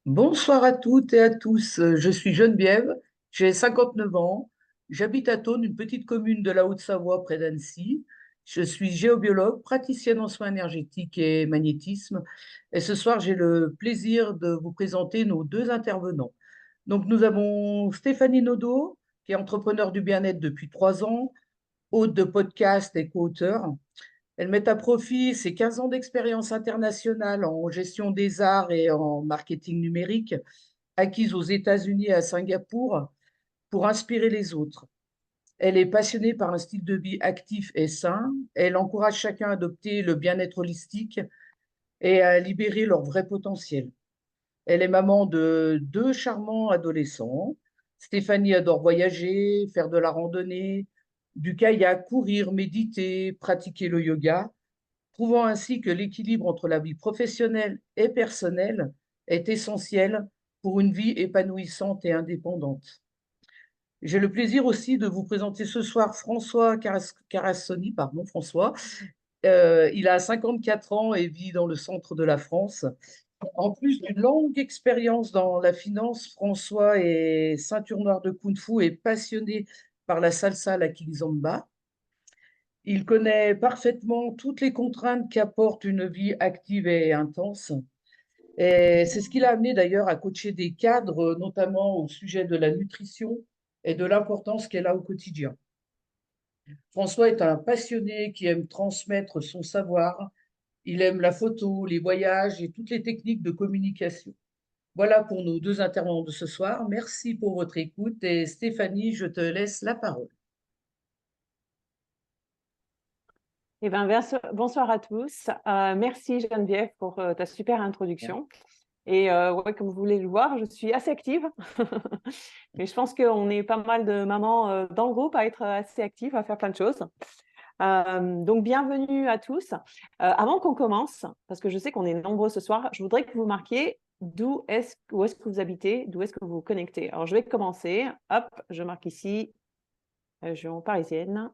Bonsoir à toutes et à tous. Je suis Geneviève, j'ai 59 ans, j'habite à Thônes, une petite commune de la Haute-Savoie près d'Annecy. Je suis géobiologue, praticienne en soins énergétiques et magnétisme. Et ce soir, j'ai le plaisir de vous présenter nos deux intervenants. Donc, nous avons Stéphanie Naudot, qui est entrepreneur du bien-être depuis 3 ans, hôte de podcast et co-auteur. Elle met à profit ses 15 ans d'expérience internationale en gestion des arts et en marketing numérique, acquise aux États-Unis et à Singapour, pour inspirer les autres. Elle est passionnée par un style de vie actif et sain. Elle encourage chacun à adopter le bien-être holistique et à libérer leur vrai potentiel. Elle est maman de 2 charmants adolescents. Stéphanie adore voyager, faire de la randonnée, du kayak, courir, méditer, pratiquer le yoga, prouvant ainsi que l'équilibre entre la vie professionnelle et personnelle est essentiel pour une vie épanouissante et indépendante. J'ai le plaisir aussi de vous présenter ce soir François Carassoni, pardon, François. Il a 54 ans et vit dans le centre de la France. En plus d'une longue expérience dans la finance, François est ceinture noire de Kung Fu et passionné par la salsa, la kizomba. Il connaît parfaitement toutes les contraintes qu'apporte une vie active et intense. Et c'est ce qui l'a amené d'ailleurs à coacher des cadres, notamment au sujet de la nutrition et de l'importance qu'elle a au quotidien. François est un passionné qui aime transmettre son savoir. Il aime la photo, les voyages et toutes les techniques de communication. Voilà pour nos deux intervenants de ce soir. Merci pour votre écoute et Stéphanie, je te laisse la parole. Eh bien, bonsoir à tous. Merci Geneviève pour ta super introduction. Et ouais, comme vous voulez le voir, je suis assez active. Mais je pense qu'on est pas mal de mamans dans le groupe à être assez actives, à faire plein de choses. Donc, bienvenue à tous. Avant qu'on commence, parce que je sais qu'on est nombreux ce soir, je voudrais que vous marquiez où est-ce que vous habitez, d'où est-ce que vous vous connectez. Alors, je vais commencer. Hop, je marque ici, région parisienne.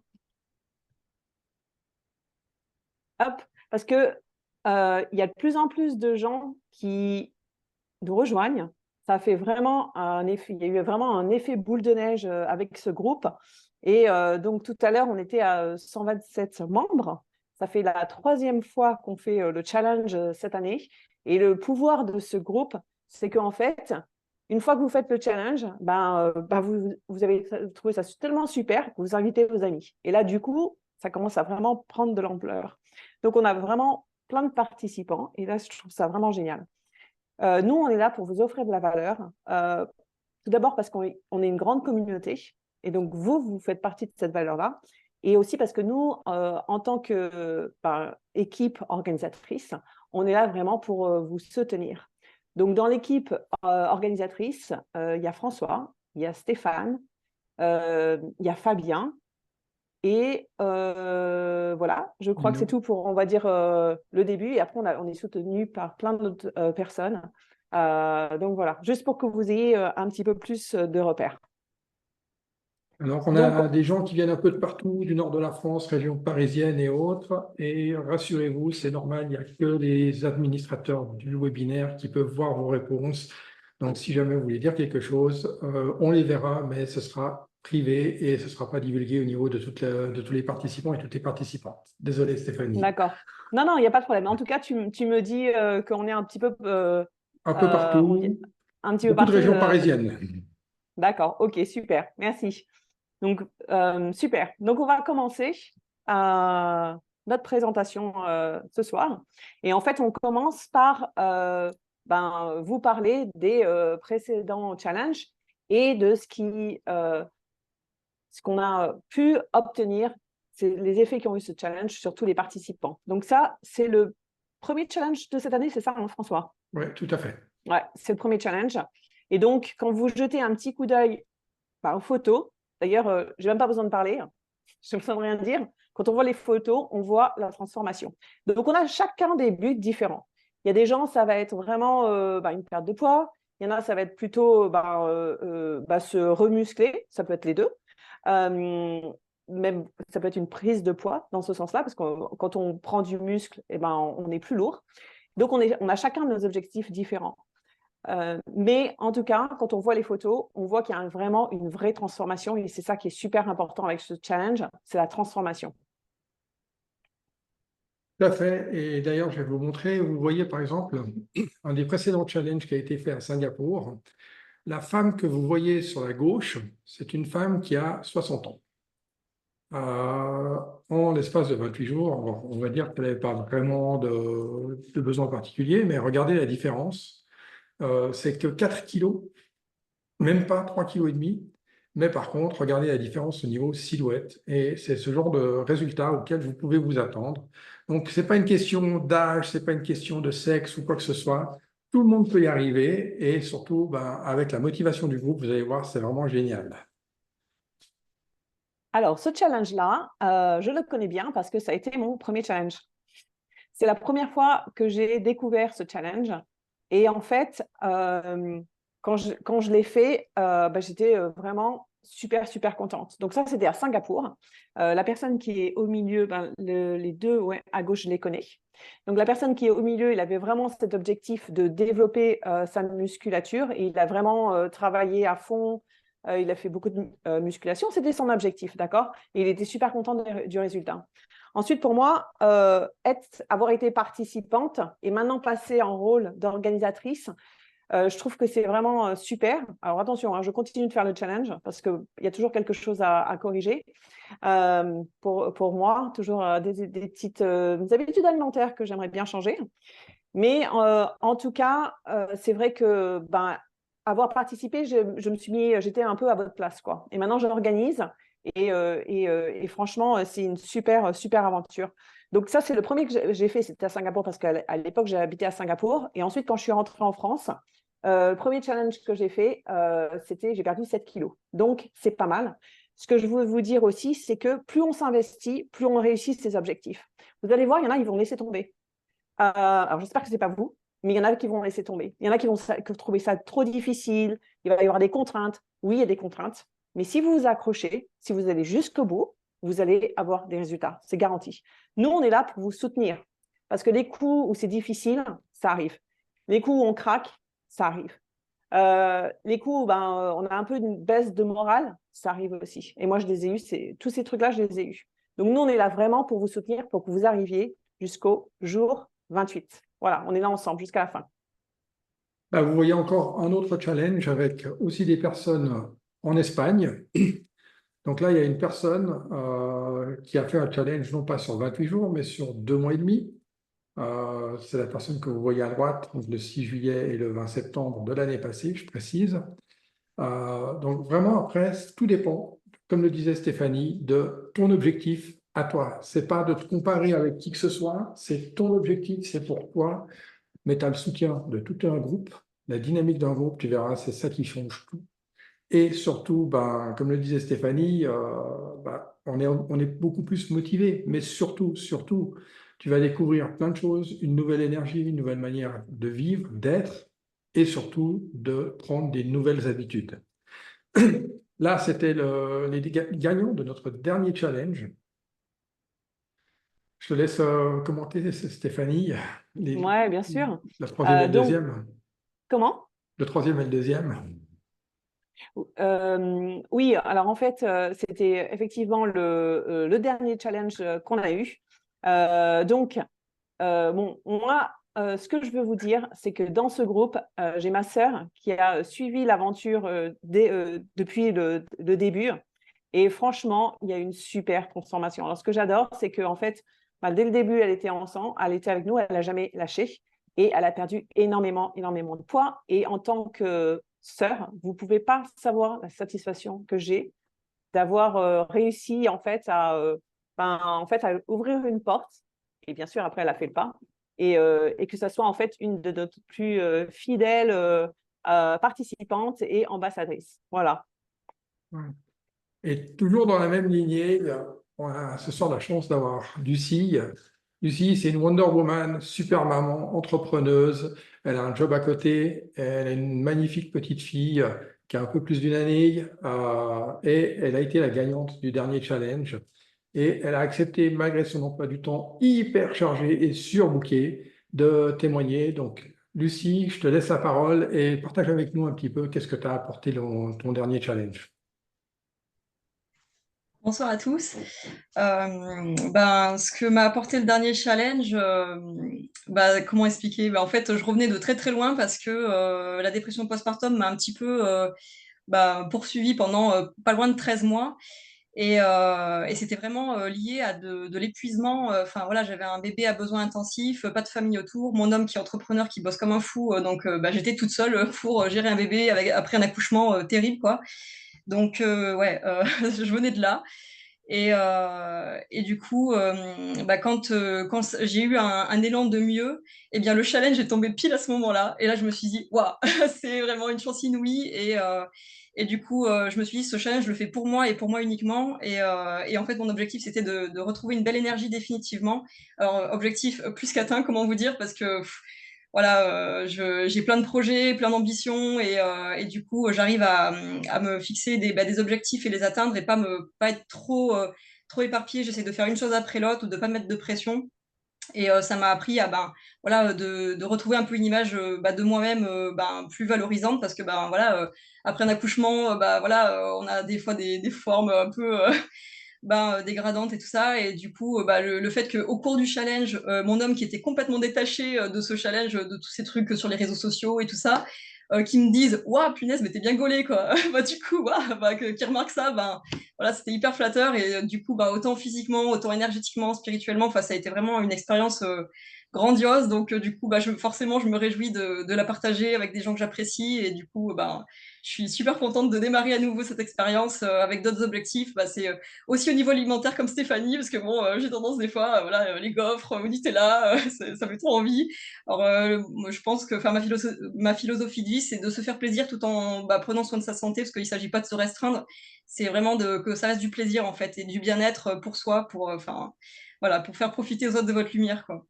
Hop, parce que il y a de plus en plus de gens qui nous rejoignent. Ça fait vraiment un effet, il y a eu vraiment un effet boule de neige avec ce groupe. Et donc tout à l'heure, on était à 127 membres. Ça fait la 3e fois qu'on fait le challenge cette année. Et le pouvoir de ce groupe, c'est qu'en fait, une fois que vous faites le challenge, vous avez trouvé ça tellement super que vous invitez vos amis. Et là, du coup, ça commence à vraiment prendre de l'ampleur. Donc, on a vraiment plein de participants. Et là, je trouve ça vraiment génial. Nous, on est là pour vous offrir de la valeur. Tout d'abord parce qu'on est une grande communauté. Et donc, vous faites partie de cette valeur-là. Et aussi parce que nous, en tant qu'équipe organisatrice, on est là vraiment pour vous soutenir. Donc, dans l'équipe organisatrice, il y a François, il y a Stéphane, il y a Fabien. Et voilà, je crois que c'est tout pour, on va dire, le début. Et après, on est soutenu par plein d'autres personnes. Donc voilà, juste pour que vous ayez un petit peu plus de repères. Alors, on Donc, a des gens qui viennent un peu de partout, du nord de la France, région parisienne et autres. Et rassurez-vous, c'est normal, il n'y a que les administrateurs du webinaire qui peuvent voir vos réponses. Donc, si jamais vous voulez dire quelque chose, on les verra, mais ce sera privé et ce ne sera pas divulgué au niveau de, de tous les participants et toutes les participantes. Désolé, Stéphanie. d'accord. Non, non, il n'y a pas de problème. En tout cas, tu me dis qu'on est un petit peu, Un peu partout, un petit peu beaucoup de partout. régions parisiennes. D'accord, ok, super, merci. Donc, super. Donc, on va commencer notre présentation ce soir. Et en fait, on commence par vous parler des précédents challenges et de ce qu'on a pu obtenir, c'est les effets qui ont eu ce challenge sur tous les participants. Donc ça, c'est le premier challenge de cette année, c'est ça, hein, François? Oui, tout à fait. Ouais, c'est le premier challenge. Et donc, quand vous jetez un petit coup d'œil aux photos, d'ailleurs, je n'ai même pas besoin de parler, je n'ai besoin de rien dire. Quand on voit les photos, on voit la transformation. Donc, on a chacun des buts différents. Il y a des gens, ça va être vraiment une perte de poids. Il y en a, ça va être plutôt se remuscler. Ça peut être les deux. Même, ça peut être une prise de poids dans ce sens-là, parce que quand on prend du muscle, on est plus lourd. Donc, on a chacun nos objectifs différents. Mais en tout cas, quand on voit les photos, on voit qu'il y a vraiment une vraie transformation et c'est ça qui est super important avec ce challenge, c'est la transformation. Tout à fait. Et d'ailleurs, je vais vous montrer, vous voyez par exemple, un des précédents challenges qui a été fait à Singapour. La femme que vous voyez sur la gauche, c'est une femme qui a 60 ans. En l'espace de 28 jours, on va dire qu'elle n'avait pas vraiment de besoin particulier, mais regardez la différence. C'est que 4 kilos, même pas 3,5 kg. Mais par contre, regardez la différence au niveau silhouette. Et c'est ce genre de résultat auquel vous pouvez vous attendre. Donc, ce n'est pas une question d'âge, ce n'est pas une question de sexe ou quoi que ce soit. Tout le monde peut y arriver. Et surtout, avec la motivation du groupe, vous allez voir, c'est vraiment génial. Alors, ce challenge-là, je le connais bien parce que ça a été mon premier challenge. C'est la première fois que j'ai découvert ce challenge. Et en fait, quand je l'ai fait, j'étais vraiment super, super contente. Donc ça, c'était à Singapour. La personne qui est au milieu, les deux à gauche, je les connais. Donc la personne qui est au milieu, il avait vraiment cet objectif de développer sa musculature et il a vraiment travaillé à fond. Il a fait beaucoup de musculation. C'était son objectif, d'accord? Et il était super content du résultat. Ensuite, pour moi, avoir été participante et maintenant passer en rôle d'organisatrice, je trouve que c'est vraiment super. Alors attention, hein, je continue de faire le challenge parce qu'il y a toujours quelque chose à corriger. Pour moi, toujours des petites habitudes alimentaires que j'aimerais bien changer. Mais en tout cas, c'est vrai que avoir participé, je me suis mis, j'étais un peu à votre place, quoi. Et maintenant, j'organise et franchement, c'est une super, super aventure. Donc ça, c'est le premier que j'ai fait, c'était à Singapour parce qu'à l'époque, j'ai habité à Singapour. Et ensuite, quand je suis rentrée en France, le premier challenge que j'ai fait, c'était j'ai perdu 7 kilos. Donc, c'est pas mal. Ce que je veux vous dire aussi, c'est que plus on s'investit, plus on réussit ses objectifs. Vous allez voir, il y en a, ils vont laisser tomber. Alors, j'espère que ce n'est pas vous, mais il y en a qui vont laisser tomber. Il y en a qui vont trouver ça trop difficile. Il va y avoir des contraintes. Oui, il y a des contraintes. Mais si vous vous accrochez, si vous allez jusqu'au bout, vous allez avoir des résultats. C'est garanti. Nous, on est là pour vous soutenir. Parce que les coups où c'est difficile, ça arrive. Les coups où on craque, ça arrive. Les coups où on a un peu une baisse de morale, ça arrive aussi. Et moi, je les ai eus. Tous ces trucs-là, je les ai eus. Donc, nous, on est là vraiment pour vous soutenir, pour que vous arriviez jusqu'au jour 28. Voilà, on est là ensemble jusqu'à la fin. Vous voyez encore un autre challenge avec aussi des personnes en Espagne. Donc là, il y a une personne qui a fait un challenge non pas sur 28 jours, mais sur 2 mois et demi. C'est la personne que vous voyez à droite, donc le 6 juillet et le 20 septembre de l'année passée, je précise. Donc vraiment, après, tout dépend, comme le disait Stéphanie, de ton objectif à toi. C'est pas de te comparer avec qui que ce soit, c'est ton objectif, c'est pour toi, mais tu as le soutien de tout un groupe, la dynamique d'un groupe, tu verras, c'est ça qui change tout. Et surtout, comme le disait Stéphanie, on est beaucoup plus motivé, mais surtout, tu vas découvrir plein de choses, une nouvelle énergie, une nouvelle manière de vivre, d'être, et surtout de prendre des nouvelles habitudes. Là, c'était les gagnants de notre dernier challenge. Je te laisse commenter, Stéphanie, les, Ouais, bien sûr. la troisième et le Donc, deuxième. comment? Le troisième et le deuxième. Oui, alors en fait, c'était effectivement le dernier challenge qu'on a eu. Donc, bon, moi, ce que je veux vous dire, c'est que dans ce groupe, j'ai ma sœur qui a suivi l'aventure depuis le début. Et franchement, il y a une super transformation. Alors, ce que j'adore, c'est qu'en fait, bah, dès le début, elle était ensemble, elle était avec nous, elle n'a jamais lâché. Et elle a perdu énormément, énormément de poids. Et en tant que sœur, vous ne pouvez pas savoir la satisfaction que j'ai d'avoir réussi en fait, à ouvrir une porte. Et bien sûr, après, elle a fait le pas. Et que ça soit en fait une de notre plus fidèles participantes et ambassadrices. Voilà. Ouais. Et toujours dans la même lignée, on a ce soir la chance d'avoir Lucie. Lucie, c'est une Wonder Woman, super maman, entrepreneuse. Elle a un job à côté. Elle a une magnifique petite fille qui a un peu plus d'une année. Et elle a été la gagnante du dernier challenge. Et elle a accepté, malgré son emploi du temps hyper chargé et surbooké, de témoigner. Donc, Lucie, je te laisse la parole et partage avec nous un petit peu qu'est-ce que tu as apporté dans ton dernier challenge. Bonsoir à tous. Ce que m'a apporté le dernier challenge, comment expliquer? En fait, je revenais de très très loin parce que la dépression postpartum m'a un petit peu poursuivie pendant pas loin de 13 mois. Et c'était vraiment lié à de l'épuisement. Enfin voilà, j'avais un bébé à besoins intensifs, pas de famille autour, mon homme qui est entrepreneur, qui bosse comme un fou, j'étais toute seule pour gérer un bébé après un accouchement terrible, quoi. Donc ouais, je venais de là. Et du coup, quand j'ai eu un élan de mieux, eh bien, le challenge est tombé pile à ce moment-là. Et là, je me suis dit, waouh, c'est vraiment une chance inouïe. Et du coup, je me suis dit, ce challenge, je le fais pour moi et pour moi uniquement. Et en fait, mon objectif, c'était de retrouver une belle énergie définitivement. Alors, objectif plus qu'atteint, comment vous dire, parce que voilà, j'ai plein de projets, plein d'ambitions et du coup, j'arrive à me fixer des objectifs et les atteindre et pas être trop éparpillée. J'essaie de faire une chose après l'autre ou de pas mettre de pression. Et ça m'a appris à de retrouver un peu une image de moi-même plus valorisante parce que après un accouchement, on a des fois des formes un peu dégradantes et tout ça. Et du coup, le fait qu'au cours du challenge, mon homme qui était complètement détaché de ce challenge, de tous ces trucs sur les réseaux sociaux et tout ça, qui me disent waouh, punaise, mais t'es bien gaulé, quoi. Du coup, qui remarque ça, voilà, c'était hyper flatteur. Et du coup, autant physiquement, autant énergétiquement, spirituellement, ça a été vraiment une expérience grandiose. Donc, du coup, forcément, je me réjouis de la partager avec des gens que j'apprécie. Et du coup, je suis super contente de démarrer à nouveau cette expérience avec d'autres objectifs. C'est aussi au niveau alimentaire comme Stéphanie, parce que bon, j'ai tendance des fois, les gaufres au Nutella, ça fait trop envie. Alors, moi, je pense que ma philosophie de vie, c'est de se faire plaisir tout en prenant soin de sa santé, parce qu'il ne s'agit pas de se restreindre. C'est vraiment que ça reste du plaisir, en fait, et du bien-être pour soi, voilà, pour faire profiter aux autres de votre lumière, quoi.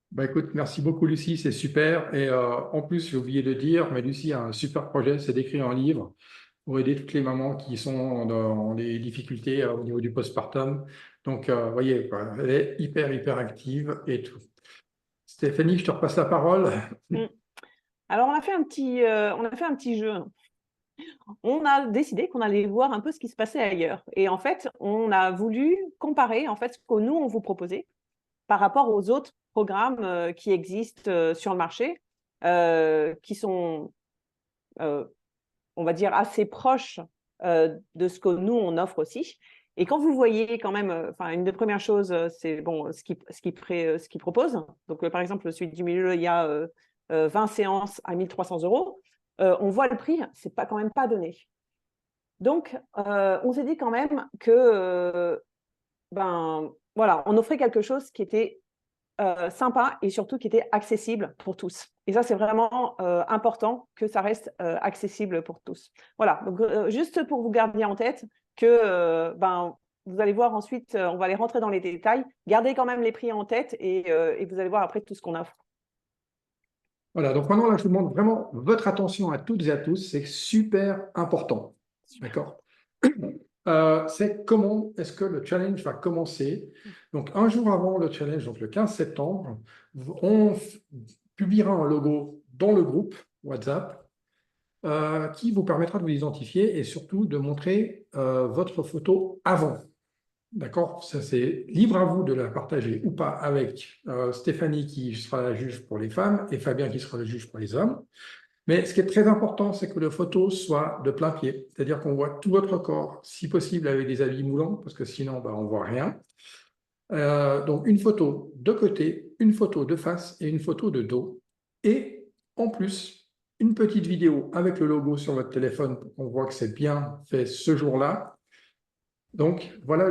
Bah écoute, merci beaucoup Lucie, c'est super. Et en plus, j'ai oublié de dire, mais Lucie a un super projet, c'est d'écrire un livre pour aider toutes les mamans qui sont dans des difficultés au niveau du postpartum. Donc, vous voyez, quoi, elle est hyper, hyper active et tout. Stéphanie, je te repasse la parole. Mm. Alors, on a fait un petit jeu. On a décidé qu'on allait voir un peu ce qui se passait ailleurs. Et en fait, on a voulu comparer en fait ce que nous, on vous proposait par rapport aux autres programmes qui existent sur le marché, qui sont, on va dire, assez proches de ce que nous, on offre aussi. Et quand vous voyez quand même, une des premières choses, c'est bon, ce qu'il propose. Donc, par exemple, celui du milieu, il y a 20 séances à 1 300 €. On voit le prix, c'est pas quand même pas donné. Donc, on s'est dit quand même que, voilà, on offrait quelque chose qui était sympa et surtout qui était accessible pour tous. Et ça, c'est vraiment important que ça reste accessible pour tous. Voilà, donc juste pour vous garder en tête que vous allez voir ensuite, on va aller rentrer dans les détails, gardez quand même les prix en tête et vous allez voir après tout ce qu'on offre. Voilà, donc maintenant, là, je vous demande vraiment votre attention à toutes et à tous, c'est super important. D'accord? c'est comment est-ce que le challenge va commencer. Donc, un jour avant le challenge, donc le 15 septembre, on publiera un logo dans le groupe WhatsApp qui vous permettra de vous identifier et surtout de montrer votre photo avant. D'accord? Ça, c'est libre à vous de la partager ou pas avec Stéphanie qui sera la juge pour les femmes et Fabien qui sera le juge pour les hommes. Mais ce qui est très important, c'est que la photo soit de plein pied, c'est-à-dire qu'on voit tout votre corps, si possible avec des habits moulants, parce que sinon, on ne voit rien. Donc, une photo de côté, une photo de face et une photo de dos. Et en plus, une petite vidéo avec le logo sur votre téléphone pour qu'on voit que c'est bien fait ce jour-là. Donc, voilà,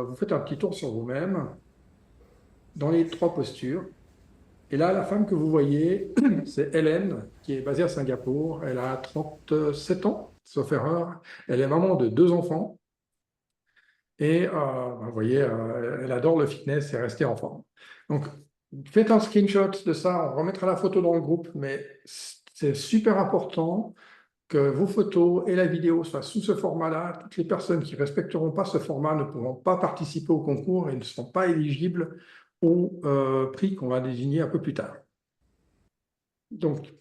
vous faites un petit tour sur vous-même dans les 3 postures. Et là, la femme que vous voyez, c'est Hélène, qui est basée à Singapour. Elle a 37 ans, sauf erreur. Elle est maman de 2 enfants. Et vous voyez, elle adore le fitness et rester en forme. Donc, faites un screenshot de ça. On remettra la photo dans le groupe, mais c'est super important que vos photos et la vidéo soient sous ce format-là. Toutes les personnes qui ne respecteront pas ce format ne pourront pas participer au concours et ne seront pas éligibles au prix qu'on va désigner un peu plus tard. Donc,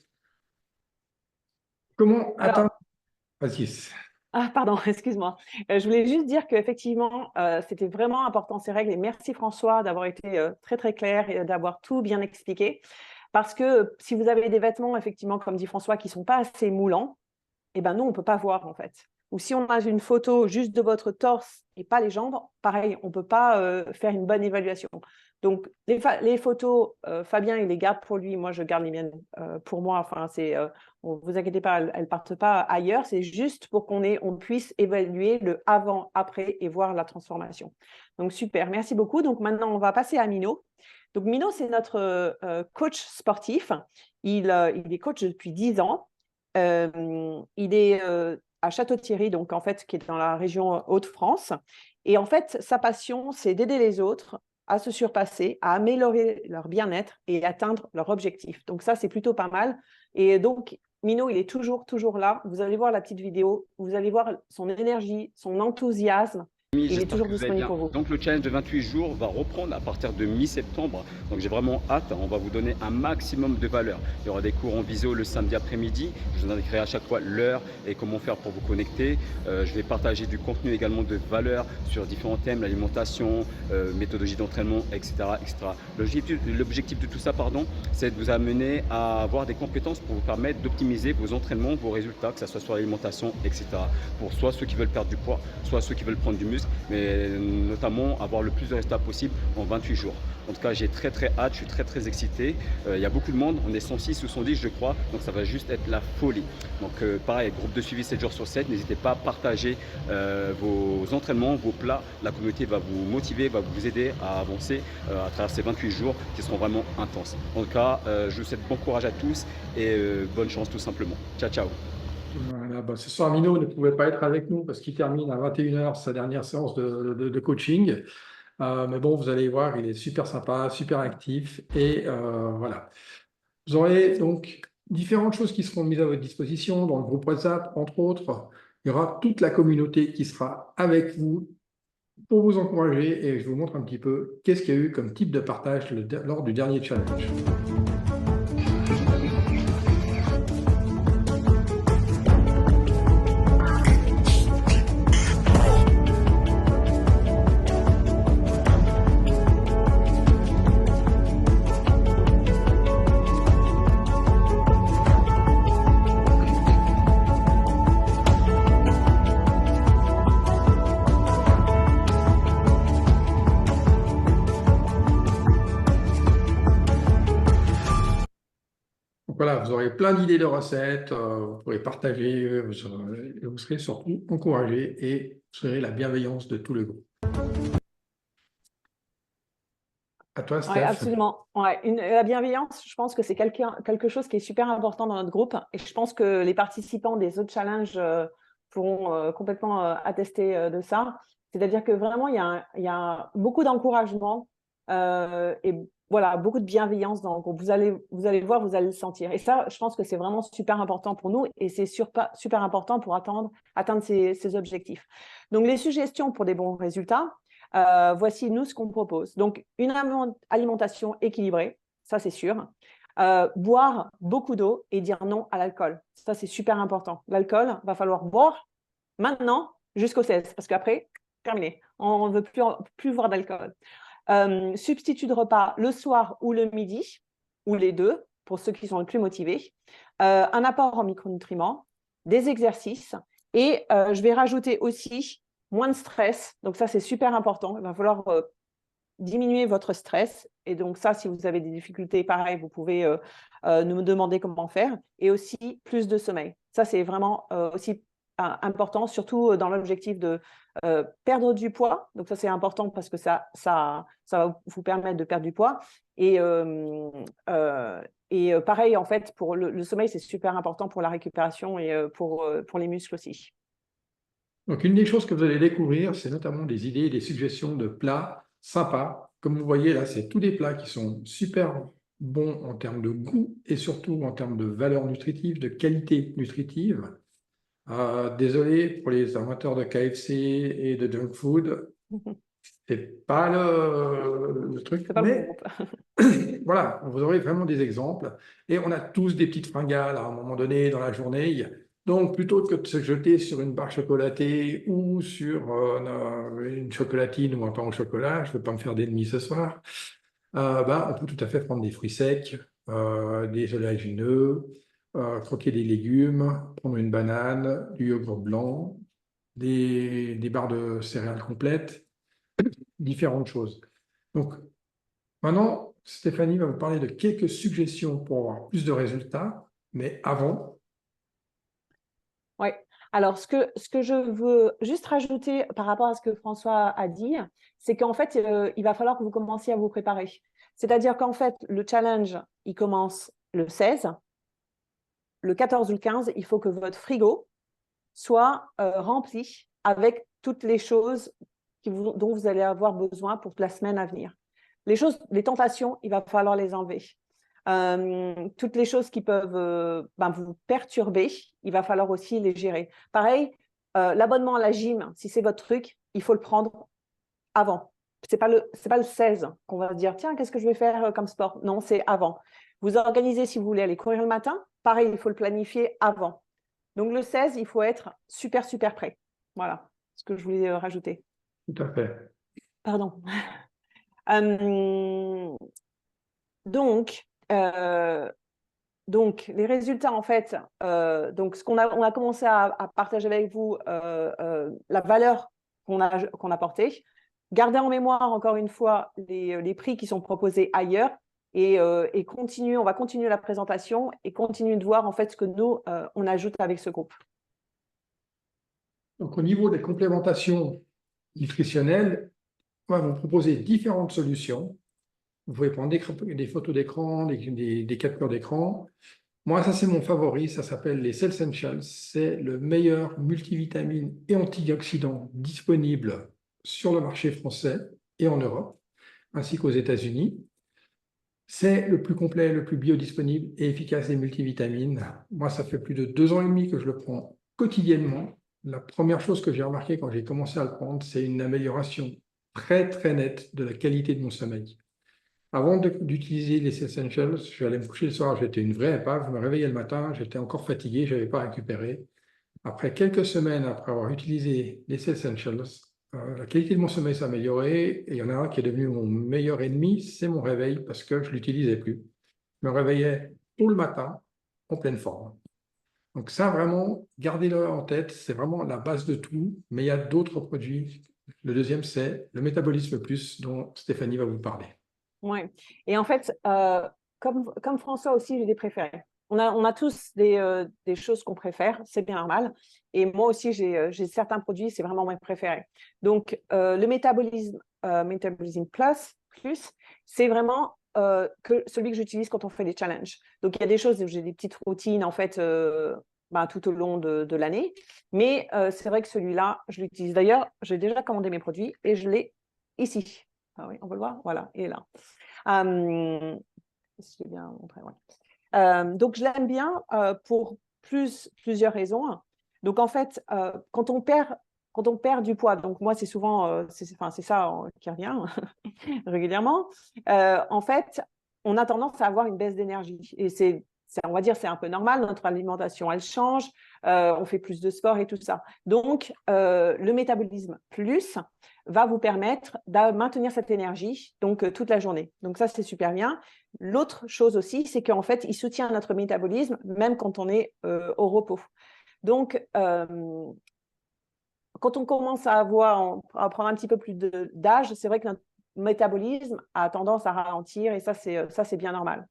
comment atteindre... Vas-y. Ah, pardon, excuse-moi. Je voulais juste dire qu'effectivement, c'était vraiment important ces règles. Et merci François d'avoir été très, très clair et d'avoir tout bien expliqué. Parce que si vous avez des vêtements, effectivement, comme dit François, qui ne sont pas assez moulants, eh ben nous, on ne peut pas voir en fait. Ou si on a une photo juste de votre torse et pas les jambes, pareil, on ne peut pas faire une bonne évaluation. Donc, les photos, Fabien, il les garde pour lui. Moi, je garde les miennes pour moi. Enfin, vous inquiétez pas, elles ne partent pas ailleurs. C'est juste pour on puisse évaluer le avant, après et voir la transformation. Donc, super. Merci beaucoup. Donc, maintenant, on va passer à Mino. Donc, Mino, c'est notre coach sportif. Il est coach depuis 10 ans. Il est à Château-Thierry, donc en fait, qui est dans la région Hauts-de-France. Et en fait, sa passion, c'est d'aider les autres à se surpasser, à améliorer leur bien-être et atteindre leur objectif. Donc ça, c'est plutôt pas mal. Et donc, Mino, il est toujours là. Vous allez voir la petite vidéo, vous allez voir son énergie, son enthousiasme. Il est toujours disponible pour vous. Donc le challenge de 28 jours va reprendre à partir de mi-septembre. Donc j'ai vraiment hâte. On va vous donner un maximum de valeur. Il y aura des cours en visio le samedi après-midi. Je vous indiquerai à chaque fois l'heure et comment faire pour vous connecter. Je vais partager du contenu également de valeur sur différents thèmes, l'alimentation, méthodologie d'entraînement, etc., etc. L'objectif de tout ça, c'est de vous amener à avoir des compétences pour vous permettre d'optimiser vos entraînements, vos résultats, que ce soit sur l'alimentation, etc. Pour soit ceux qui veulent perdre du poids, soit ceux qui veulent prendre du muscle, mais notamment avoir le plus de résultats possible en 28 jours. En tout cas, j'ai très hâte, je suis très excité. Il y a beaucoup de monde, on est 106 ou 110 je crois, donc ça va juste être la folie. Donc pareil, groupe de suivi 7 jours sur 7, n'hésitez pas à partager vos entraînements, vos plats. La communauté va vous motiver, va vous aider à avancer à travers ces 28 jours qui seront vraiment intenses. En tout cas, je vous souhaite bon courage à tous et bonne chance tout simplement. Ciao, ciao. Voilà, ce soir, Mino ne pouvait pas être avec nous parce qu'il termine à 21 h sa dernière séance de coaching. Mais bon, vous allez voir, il est super sympa, super actif. Et voilà. Vous aurez donc différentes choses qui seront mises à votre disposition dans le groupe WhatsApp, entre autres. Il y aura toute la communauté qui sera avec vous pour vous encourager. Et je vous montre un petit peu qu'est-ce qu'il y a eu comme type de partage lors du dernier challenge. Voilà, vous aurez plein d'idées de recettes, vous pourrez partager, vous serez surtout encouragé et vous aurez la bienveillance de tout le groupe. À toi, Steph. Oui, absolument. Ouais. La bienveillance, je pense que c'est quelque chose qui est super important dans notre groupe et je pense que les participants des autres challenges pourront complètement attester de ça. C'est-à-dire que vraiment, il y a beaucoup d'encouragement et voilà, beaucoup de bienveillance dans le groupe. Vous allez le voir, vous allez le sentir. Et ça, je pense que c'est vraiment super important pour nous et c'est super important pour atteindre ces objectifs. Donc, les suggestions pour des bons résultats, voici nous ce qu'on propose. Donc, une alimentation équilibrée, ça c'est sûr. Boire beaucoup d'eau et dire non à l'alcool. Ça, c'est super important. L'alcool, va falloir boire maintenant jusqu'au 16, parce qu'après, terminé. On ne veut plus boire d'alcool. Substitut de repas le soir ou le midi, ou les deux, pour ceux qui sont les plus motivés. Un apport en micronutriments, des exercices. Et je vais rajouter aussi moins de stress. Donc ça, c'est super important. Il va falloir diminuer votre stress. Et donc ça, si vous avez des difficultés, pareil, vous pouvez nous demander comment faire. Et aussi plus de sommeil. Ça, c'est vraiment aussi important, surtout dans l'objectif de perdre du poids. Donc ça, c'est important parce que ça va vous permettre de perdre du poids. Et pareil, en fait, pour le sommeil, c'est super important pour la récupération et pour les muscles aussi. Donc, une des choses que vous allez découvrir, c'est notamment des idées et des suggestions de plats sympas. Comme vous voyez là, c'est tous des plats qui sont super bons en termes de goût et surtout en termes de valeur nutritive, de qualité nutritive. Désolé pour les amateurs de KFC et de junk food, c'est pas le truc, C'est pas le bon mais groupe. voilà, vous aurez vraiment des exemples. Et on a tous des petites fringales à un moment donné dans la journée. Donc, plutôt que de se jeter sur une barre chocolatée ou sur une chocolatine ou un pain au chocolat, je ne veux pas me faire d'ennemis ce soir, on peut tout à fait prendre des fruits secs, des oléagineux, croquer des légumes, prendre une banane, du yogourt blanc, des barres de céréales complètes, différentes choses. Donc, maintenant, Stéphanie va vous parler de quelques suggestions pour avoir plus de résultats, mais avant, Oui. Alors, ce que je veux juste rajouter par rapport à ce que François a dit, c'est qu'en fait, il va falloir que vous commenciez à vous préparer. C'est-à-dire qu'en fait, le challenge, il commence le 16. Le 14 ou le 15, il faut que votre frigo soit rempli avec toutes les choses dont vous allez avoir besoin pour la semaine à venir. Les tentations, il va falloir les enlever. Toutes les choses qui peuvent vous perturber, il va falloir aussi les gérer. Pareil, l'abonnement à la gym, si c'est votre truc, il faut le prendre avant. C'est pas le 16 qu'on va se dire, tiens, qu'est-ce que je vais faire comme sport? Non, c'est avant. Vous organisez si vous voulez aller courir le matin, pareil, il faut le planifier avant. Donc le 16, il faut être super, super prêt. Voilà ce que je voulais rajouter. tout à fait. Pardon. Donc, les résultats, en fait, donc on a commencé à partager avec vous la valeur qu'on a portée. Gardez en mémoire, encore une fois, les prix qui sont proposés ailleurs et on va continuer la présentation et continuer de voir, en fait, ce que nous, on ajoute avec ce groupe. Donc, au niveau des complémentations nutritionnelles, on va vous proposer différentes solutions. Vous pouvez prendre des photos d'écran, des captures d'écran. Moi, ça, c'est mon favori. Ça s'appelle les Cell Essentials. C'est le meilleur multivitamine et antioxydant disponible sur le marché français et en Europe, ainsi qu'aux États-Unis. C'est le plus complet, le plus biodisponible et efficace des multivitamines. Moi, ça fait plus de 2 ans et demi que je le prends quotidiennement. La première chose que j'ai remarqué quand j'ai commencé à le prendre, c'est une amélioration très, très nette de la qualité de mon sommeil. Avant d'utiliser les Essentials, je suis allé me coucher le soir, j'étais une vraie épave. Je me réveillais le matin, j'étais encore fatigué, je n'avais pas récupéré. Après quelques semaines, après avoir utilisé les Essentials, la qualité de mon sommeil s'est améliorée et il y en a un qui est devenu mon meilleur ennemi, c'est mon réveil parce que je ne l'utilisais plus. Je me réveillais tout le matin en pleine forme. Donc ça, vraiment, gardez-le en tête, c'est vraiment la base de tout, mais il y a d'autres produits. Le deuxième, c'est le Métabolisme Plus dont Stéphanie va vous parler. Oui. Et en fait, comme François aussi, j'ai des préférés. On a tous des choses qu'on préfère, c'est bien normal. Et moi aussi, j'ai certains produits, c'est vraiment mes préférés. Donc, le Métabolisme Plus, c'est vraiment celui que j'utilise quand on fait des challenges. Donc, il y a des choses où j'ai des petites routines, en fait, tout au long de l'année. Mais c'est vrai que celui-là, je l'utilise. D'ailleurs, j'ai déjà commandé mes produits et je l'ai ici. Ah oui, on peut le voir. Voilà, il est là. Si j'ai bien montré, ouais. Donc, je l'aime bien pour plusieurs raisons. Donc, en fait, quand on perd du poids, donc moi, c'est souvent, c'est ça qui revient régulièrement, en fait, on a tendance à avoir une baisse d'énergie. Et on va dire, c'est un peu normal, notre alimentation, elle change, on fait plus de sport et tout ça. Donc, le métabolisme plus va vous permettre de maintenir cette énergie donc toute la journée. Donc ça, c'est super bien. L'autre chose aussi, c'est qu'en fait, il soutient notre métabolisme même quand on est au repos. Donc, quand on commence à prendre un petit peu plus d'âge, c'est vrai que notre métabolisme a tendance à ralentir et ça, c'est bien normal.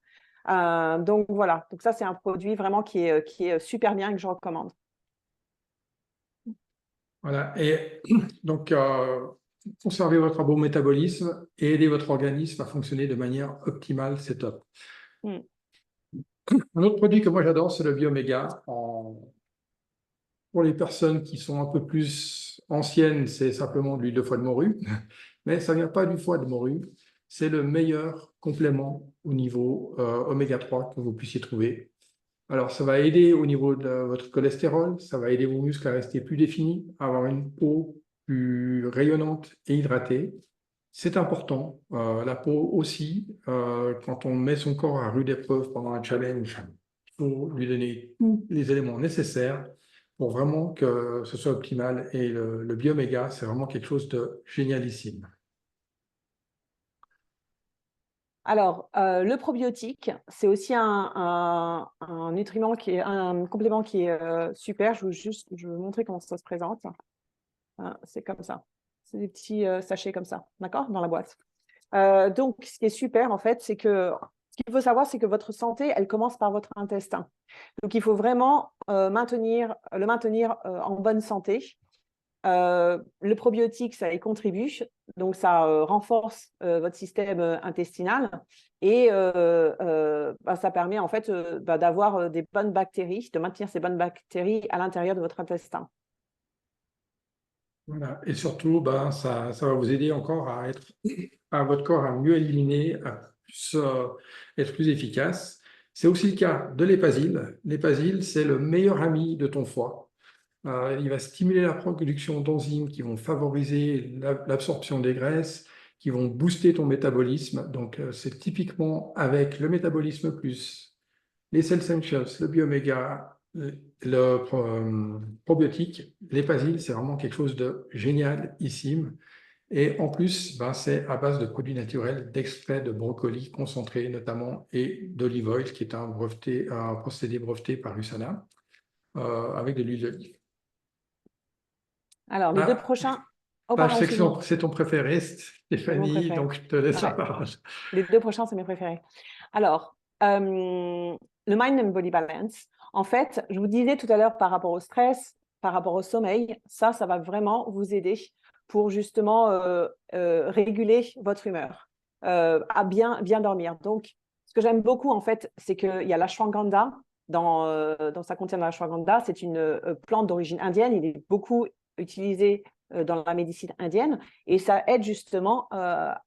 Donc voilà, donc ça, c'est un produit vraiment qui est super bien et que je recommande. Voilà, et donc conservez votre bon métabolisme et aider votre organisme à fonctionner de manière optimale, c'est top. Mm. Un autre produit que moi j'adore, c'est le Bioméga. Pour les personnes qui sont un peu plus anciennes, c'est simplement de l'huile de foie de morue, mais ça ne vient pas du foie de morue. C'est le meilleur complément au niveau oméga 3 que vous puissiez trouver. Alors, ça va aider au niveau de votre cholestérol, ça va aider vos muscles à rester plus définis, à avoir une peau plus rayonnante et hydratée. C'est important. La peau aussi, quand on met son corps à rude épreuve pendant un challenge, il faut lui donner tous les éléments nécessaires pour vraiment que ce soit optimal. Et le Bioméga, c'est vraiment quelque chose de génialissime. Alors, le probiotique, c'est aussi un nutriment un complément qui est super. Je vais vous montrer comment ça se présente. C'est comme ça. C'est des petits sachets comme ça, d'accord, dans la boîte. Donc, ce qui est super, en fait, c'est que ce qu'il faut savoir, c'est que votre santé, elle commence par votre intestin. Donc, il faut vraiment le maintenir en bonne santé. Le probiotique, ça y contribue, donc ça renforce votre système intestinal et ça permet en fait d'avoir des bonnes bactéries, de maintenir ces bonnes bactéries à l'intérieur de votre intestin. Voilà. Et surtout, ça va vous aider encore à votre corps à mieux éliminer, à être plus efficace. C'est aussi le cas de l'épazile. L'épazile, c'est le meilleur ami de ton foie. Il va stimuler la production d'enzymes qui vont favoriser l'absorption des graisses, qui vont booster ton métabolisme. Donc, c'est typiquement avec le métabolisme plus, les Cell Essentials, le Bioméga, le probiotique, l'épazile, c'est vraiment quelque chose de génialissime. Et en plus, c'est à base de produits naturels, d'extrait de brocoli concentré notamment, et d'olive oil, qui est un procédé breveté par USANA, avec de l'huile d'olive. Alors, les deux prochains... Oh, je pardon, sais que excuse-moi. c'est ton préféré, Stéphanie, donc je te laisse la parole. Les deux prochains, c'est mes préférés. Alors, le Mind and Body Balance, en fait, je vous disais tout à l'heure par rapport au stress, par rapport au sommeil, ça va vraiment vous aider pour justement réguler votre humeur, à bien dormir. Donc, ce que j'aime beaucoup, en fait, c'est qu'il y a l'ashwagandha. Ça contient de l'ashwagandha. C'est une plante d'origine indienne. Il est beaucoup utilisé dans la médecine indienne et ça aide justement à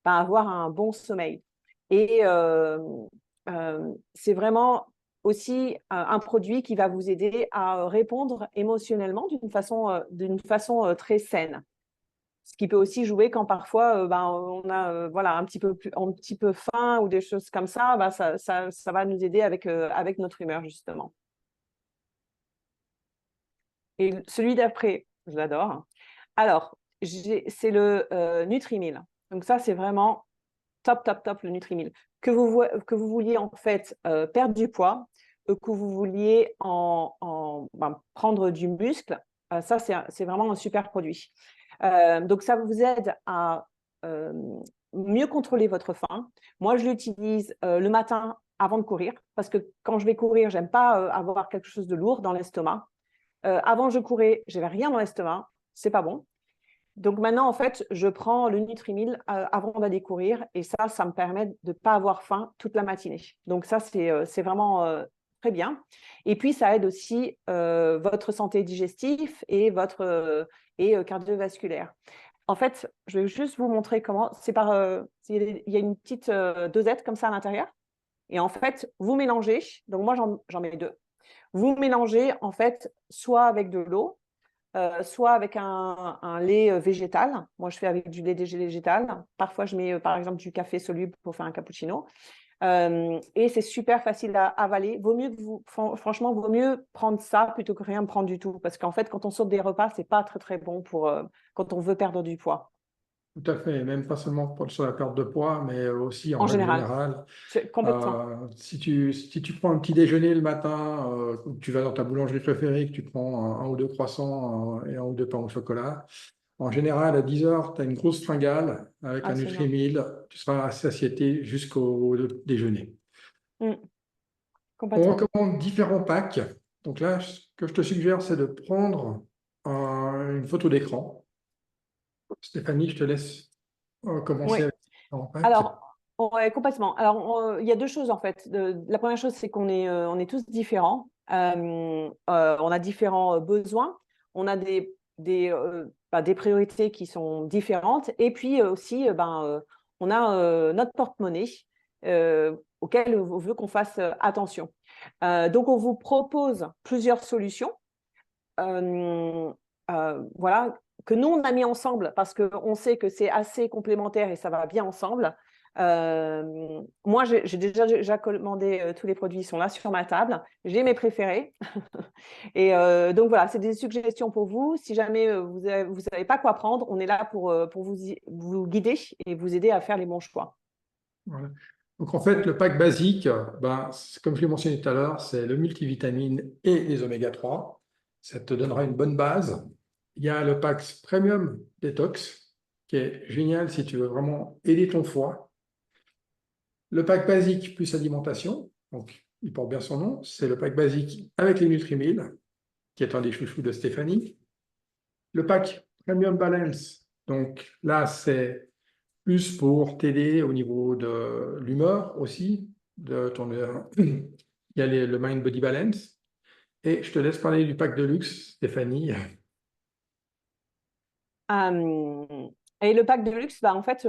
avoir un bon sommeil. Et c'est vraiment aussi un produit qui va vous aider à répondre émotionnellement d'une façon très saine. Ce qui peut aussi jouer quand parfois on a voilà, un petit peu faim ou des choses comme ça, ça va nous aider avec notre humeur justement. Et celui d'après, je l'adore. Alors, c'est le Nutrimil. Donc ça, c'est vraiment top, le Nutrimil. Que vous vouliez en fait perdre du poids, que vous vouliez prendre du muscle, ça, c'est vraiment un super produit. Donc, ça vous aide à mieux contrôler votre faim. Moi, je l'utilise le matin avant de courir, parce que quand je vais courir, j'aime pas avoir quelque chose de lourd dans l'estomac. Avant, je courais, j'avais rien dans l'estomac, c'est pas bon. Donc maintenant, en fait, je prends le Nutrimil avant d'aller courir et ça me permet de ne pas avoir faim toute la matinée. Donc ça, c'est vraiment très bien. Et puis, ça aide aussi votre santé digestive et cardiovasculaire. En fait, je vais juste vous montrer comment. Il y a une petite dosette comme ça à l'intérieur. Et en fait, vous mélangez. Donc, moi, j'en mets 2. Vous mélangez, en fait, soit avec de l'eau, soit avec un lait végétal. Moi, je fais avec du lait végétal. Parfois, je mets, par exemple, du café soluble pour faire un cappuccino. Et c'est super facile à avaler. Franchement, vaut mieux prendre ça plutôt que rien prendre du tout. Parce qu'en fait, quand on saute des repas, c'est pas très, très bon quand on veut perdre du poids. Tout à fait, et même pas seulement sur la perte de poids, mais aussi en En règle général, générale. complètement. Si tu prends un petit déjeuner le matin, que tu vas dans ta boulangerie préférée, que tu prends un ou deux croissants et un ou deux pains au chocolat, en général, à 10 heures, tu as une grosse fringale avec un Absolument. Nutrimil, tu seras à satiété jusqu'au déjeuner. Mm, On complètement. recommande différents packs. Donc là, ce que je te suggère, c'est de prendre une photo d'écran. Stéphanie, je te laisse Oui. commencer avec les différents packs. Alors, ouais, complètement. Alors, il y a 2 choses en fait. La première chose, c'est on est tous différents. On a différents besoins. On a des priorités qui sont différentes. Et puis aussi, on a notre porte-monnaie auquel on veut qu'on fasse attention. Donc, on vous propose plusieurs solutions. Voilà, que nous, on a mis ensemble parce qu'on sait que c'est assez complémentaire et ça va bien ensemble. Moi, j'ai déjà commandé tous les produits, ils sont là sur ma table. J'ai mes préférés. Et donc, voilà, c'est des suggestions pour vous. Si jamais vous savez pas quoi prendre, on est là pour vous guider et vous aider à faire les bons choix. Voilà. Donc en fait, le pack basique, comme je l'ai mentionné tout à l'heure, c'est le multivitamine et les oméga 3. Ça te donnera une bonne base. Il y a le pack Premium Detox, qui est génial si tu veux vraiment aider ton foie. Le pack basique plus alimentation, donc il porte bien son nom, c'est le pack basique avec les Nutrimil, qui est un des chouchous de Stéphanie. Le pack Premium Balance, donc là, c'est plus pour t'aider au niveau de l'humeur aussi, il y a le Mind Body Balance. Et je te laisse parler du pack de luxe, Stéphanie. Et le pack de luxe, en fait,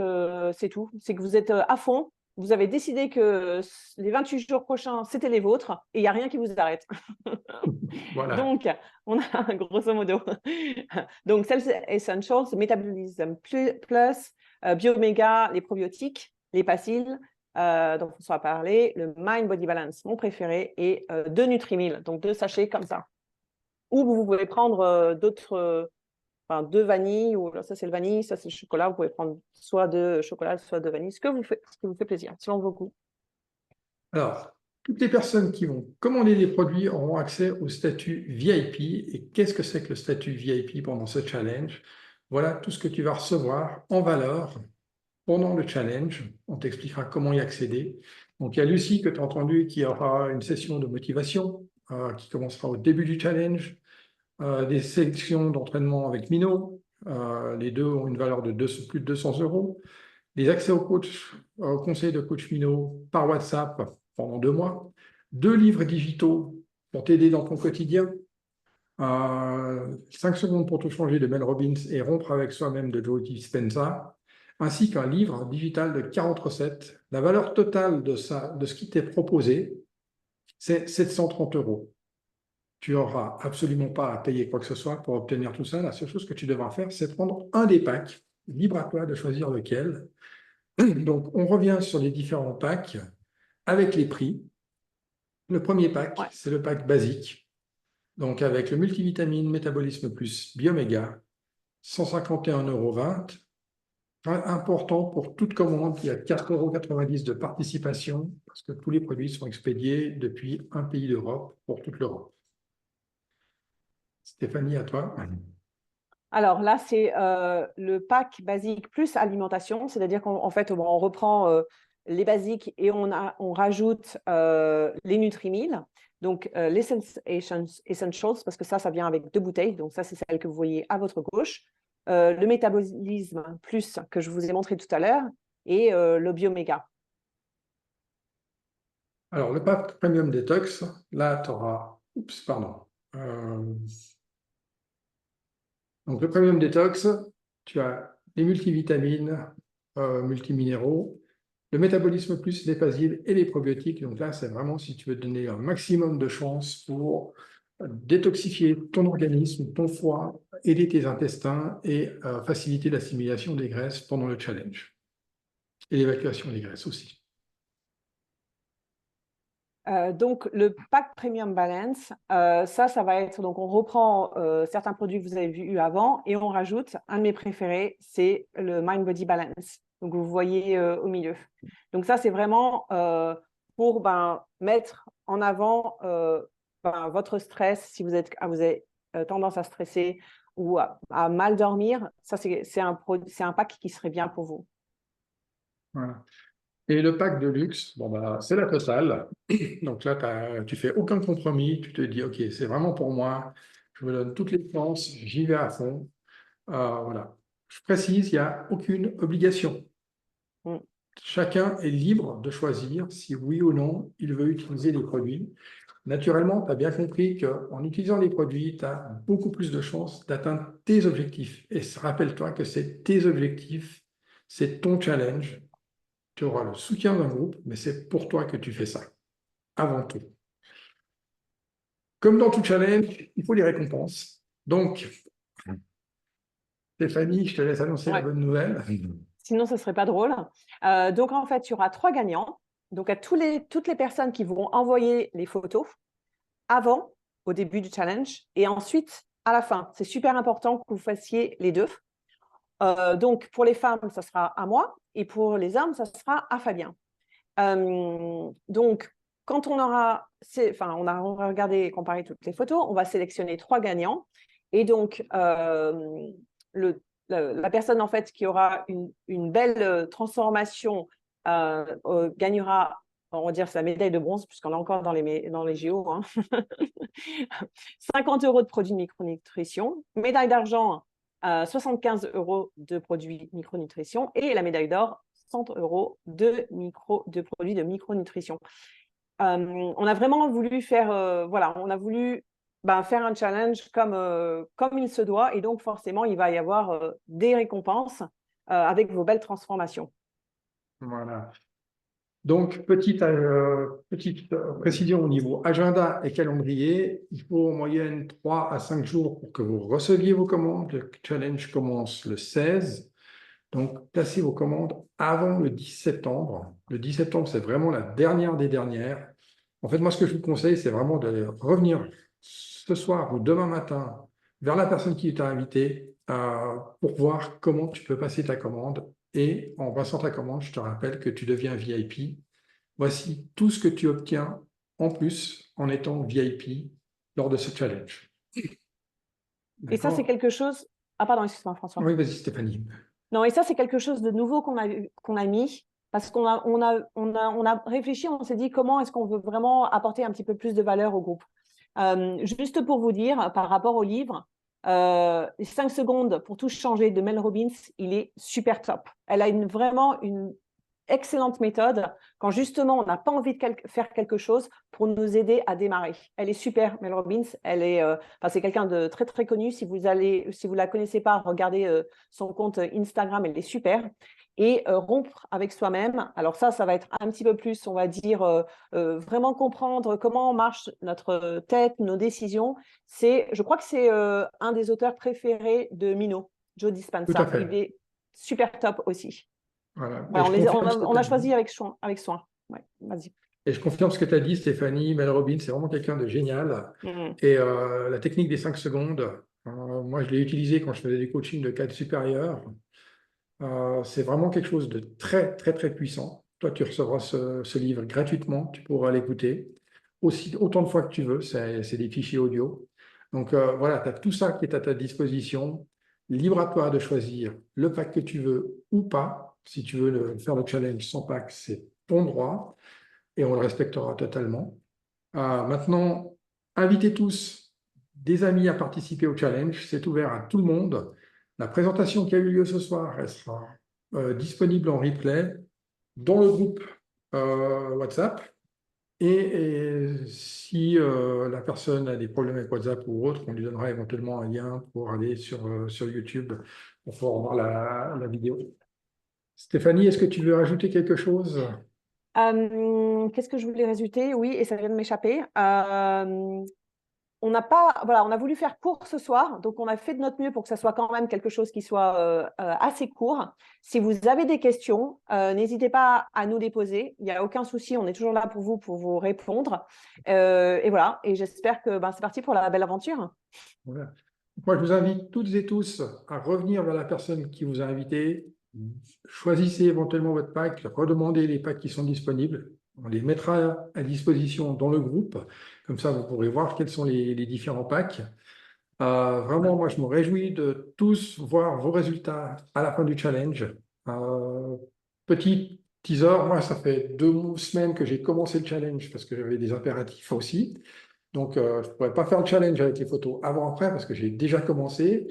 c'est tout. C'est que vous êtes à fond. Vous avez décidé que les 28 jours prochains, c'était les vôtres et il n'y a rien qui vous arrête. Voilà. Donc, on a grosso modo. Donc, Cells Essentials, Metabolism Plus, Bioméga, les probiotiques, les pastilles, dont on s'en a parlé, le Mind Body Balance, mon préféré, et 2 Nutrimil, donc 2 sachets comme ça. Ou vous pouvez prendre d'autres. 2 vanilles, ou ça c'est le vanille, ça c'est le chocolat. Vous pouvez prendre soit de chocolat, soit de vanille, ce que vous fait plaisir, selon vos goûts. Alors, toutes les personnes qui vont commander des produits auront accès au statut VIP. Et qu'est-ce que c'est que le statut VIP pendant ce challenge? Voilà tout ce que tu vas recevoir en valeur pendant le challenge. On t'expliquera comment y accéder. Donc, il y a Lucie que tu as entendu qui aura une session de motivation qui commencera au début du challenge. Des sélections d'entraînement avec Mino. Les deux ont une valeur de plus de 200 €. Des accès au conseil de coach Mino par WhatsApp pendant 2 mois. 2 livres digitaux pour t'aider dans ton quotidien. 5 secondes pour tout changer de Mel Robbins et rompre avec soi-même de Joe Dispenza. Ainsi qu'un livre digital de 40 recettes. La valeur totale de ce qui t'est proposé, c'est 730 €. Tu n'auras absolument pas à payer quoi que ce soit pour obtenir tout ça. La seule chose que tu devras faire, c'est prendre un des packs. Libre à toi de choisir lequel. Donc, on revient sur les différents packs avec les prix. Le premier pack, c'est le pack basique. Donc, avec le multivitamine, métabolisme plus bioméga, 151,20 €. Important pour toute commande, il y a 4,90 € de participation parce que tous les produits sont expédiés depuis un pays d'Europe pour toute l'Europe. Stéphanie, à toi. Alors là, c'est le pack basique plus alimentation, c'est-à-dire qu'en fait, on reprend les basiques et on rajoute les Nutrimil, donc les Essentials, parce que ça vient avec 2 bouteilles, donc ça, c'est celle que vous voyez à votre gauche, le métabolisme plus que je vous ai montré tout à l'heure, et le Bioméga. Alors, le pack Premium Detox, là, tu auras... Donc, le Premium Detox, tu as les multivitamines, multiminéraux, le métabolisme plus, les basiles et les probiotiques. Donc là, c'est vraiment si tu veux te donner un maximum de chances pour détoxifier ton organisme, ton foie, aider tes intestins et faciliter l'assimilation des graisses pendant le challenge. Et l'évacuation des graisses aussi. Donc, le pack Premium Balance, ça va être, donc on reprend certains produits que vous avez vus avant et on rajoute, un de mes préférés, c'est le Mind Body Balance. Donc, vous voyez au milieu. Donc, ça, c'est vraiment pour mettre en avant votre stress, si vous avez tendance à stresser ou à mal dormir. Ça, c'est un pack qui serait bien pour vous. Voilà. Et le pack de luxe, bon c'est la totale. Donc là, tu fais aucun compromis, tu te dis, OK, c'est vraiment pour moi, je me donne toutes les chances, j'y vais à fond. Voilà. Je précise, il n'y a aucune obligation. Mm. Chacun est libre de choisir si oui ou non il veut utiliser les produits. Naturellement, tu as bien compris qu'en utilisant les produits, tu as beaucoup plus de chances d'atteindre tes objectifs. Et rappelle-toi que c'est tes objectifs, c'est ton challenge. Tu auras le soutien d'un groupe, mais c'est pour toi que tu fais ça, avant tout. Comme dans tout challenge, il faut les récompenses. Donc, Stéphanie, je te laisse annoncer la bonne nouvelle. Sinon, ce ne serait pas drôle. Donc, en fait, il y aura 3 gagnants. Donc, à toutes les personnes qui vont envoyer les photos avant, au début du challenge, et ensuite, à la fin. C'est super important que vous fassiez les deux. Donc, pour les femmes, ça sera à moi, et pour les hommes, ça sera à Fabien. Donc, quand on aura regardé et comparé toutes les photos, on va sélectionner 3 gagnants. Et donc, la personne en fait qui aura une belle transformation gagnera, on va dire, c'est la médaille de bronze, puisqu'on est encore dans les JO, hein. 50 € de produits de micronutrition, médaille d'argent, 75 € de produits micronutrition et la médaille d'or, 100 € de produits de micronutrition. On a vraiment voulu faire, on a voulu faire un challenge comme il se doit, et donc forcément, il va y avoir des récompenses avec vos belles transformations. Voilà. Donc, petite précision au niveau agenda et calendrier. Il faut en moyenne 3 à 5 jours pour que vous receviez vos commandes. Le challenge commence le 16. Donc, placez vos commandes avant le 10 septembre. Le 10 septembre, c'est vraiment la dernière des dernières. En fait, moi, ce que je vous conseille, c'est vraiment de revenir ce soir ou demain matin vers la personne qui t'a invité pour voir comment tu peux passer ta commande. Et en passant ta commande, je te rappelle que tu deviens VIP. Voici tout ce que tu obtiens en plus en étant VIP lors de ce challenge. Et ça, c'est quelque chose… Ah pardon, excuse-moi François. Oui, vas-y Stéphanie. Non, et ça, c'est quelque chose de nouveau qu'on a mis, parce qu'on a réfléchi, on s'est dit comment est-ce qu'on veut vraiment apporter un petit peu plus de valeur au groupe. Juste pour vous dire, par rapport au livre, 5 secondes pour tout changer de Mel Robbins, il est super top. Elle a vraiment une excellente méthode quand justement on n'a pas envie de faire quelque chose pour nous aider à démarrer. Elle est super, Mel Robbins. C'est quelqu'un de très très connu. Si vous la connaissez pas, regardez son compte Instagram. Elle est super. Et rompre avec soi-même. Alors ça va être un petit peu plus, on va dire, vraiment comprendre comment marche notre tête, nos décisions. Je crois que c'est un des auteurs préférés de Mino, Joe Dispenza. Tout à fait. Il est super top aussi. Voilà. On a choisi avec soin. Ouais, vas-y. Et je confirme ce que tu as dit, Stéphanie. Mel Robbins, c'est vraiment quelqu'un de génial. Et la technique des 5 secondes, moi, je l'ai utilisée quand je faisais des coachings de cadre supérieur. C'est vraiment quelque chose de très, très, très puissant. Toi, tu recevras ce livre gratuitement. Tu pourras l'écouter autant de fois que tu veux. C'est des fichiers audio. Donc, voilà, tu as tout ça qui est à ta disposition. Libre à toi de choisir le pack que tu veux ou pas. Si tu veux faire le challenge sans pack, c'est ton droit et on le respectera totalement. Maintenant, invitez tous des amis à participer au challenge. C'est ouvert à tout le monde. La présentation qui a eu lieu ce soir, elle sera disponible en replay dans le groupe WhatsApp. Et si la personne a des problèmes avec WhatsApp ou autre, on lui donnera éventuellement un lien pour aller sur YouTube pour pouvoir voir la vidéo. Stéphanie, est-ce que tu veux rajouter quelque chose? Qu'est-ce que je voulais rajouter? Oui, et ça vient de m'échapper. On n'a pas, voilà, on a voulu faire court ce soir, donc on a fait de notre mieux pour que ça soit quand même quelque chose qui soit assez court. Si vous avez des questions, n'hésitez pas à nous les poser. Il n'y a aucun souci, on est toujours là pour vous répondre. Et voilà, et j'espère que c'est parti pour la belle aventure. Voilà. Moi, je vous invite toutes et tous à revenir vers la personne qui vous a invité. Choisissez éventuellement votre pack, redemandez les packs qui sont disponibles. On les mettra à disposition dans le groupe. Comme ça, vous pourrez voir quels sont les différents packs. Vraiment, moi, je me réjouis de tous voir vos résultats à la fin du challenge. Petit teaser, moi, ça fait 2 semaines que j'ai commencé le challenge parce que j'avais des impératifs aussi. Donc, je ne pourrais pas faire le challenge avec les photos avant-après parce que j'ai déjà commencé.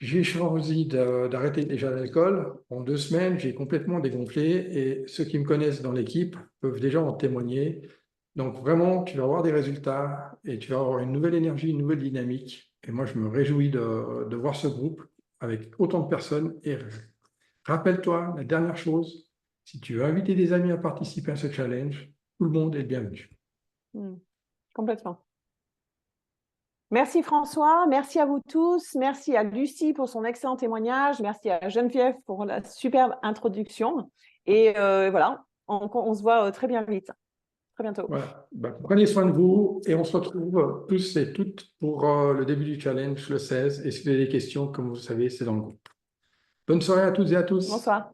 J'ai choisi d'arrêter déjà l'alcool. En 2 semaines, j'ai complètement dégonflé et ceux qui me connaissent dans l'équipe peuvent déjà en témoigner. Donc, vraiment, tu vas avoir des résultats et tu vas avoir une nouvelle énergie, une nouvelle dynamique. Et moi, je me réjouis de voir ce groupe avec autant de personnes. Et rappelle-toi, la dernière chose, si tu veux inviter des amis à participer à ce challenge, tout le monde est le bienvenu. Complètement. Merci François, merci à vous tous, merci à Lucie pour son excellent témoignage, merci à Geneviève pour la superbe introduction. Et voilà, on se voit très bien vite, très bientôt. Voilà. Prenez soin de vous et on se retrouve tous et toutes pour le début du challenge le 16. Et si vous avez des questions, comme vous savez, c'est dans le groupe. Bonne soirée à toutes et à tous. Bonsoir.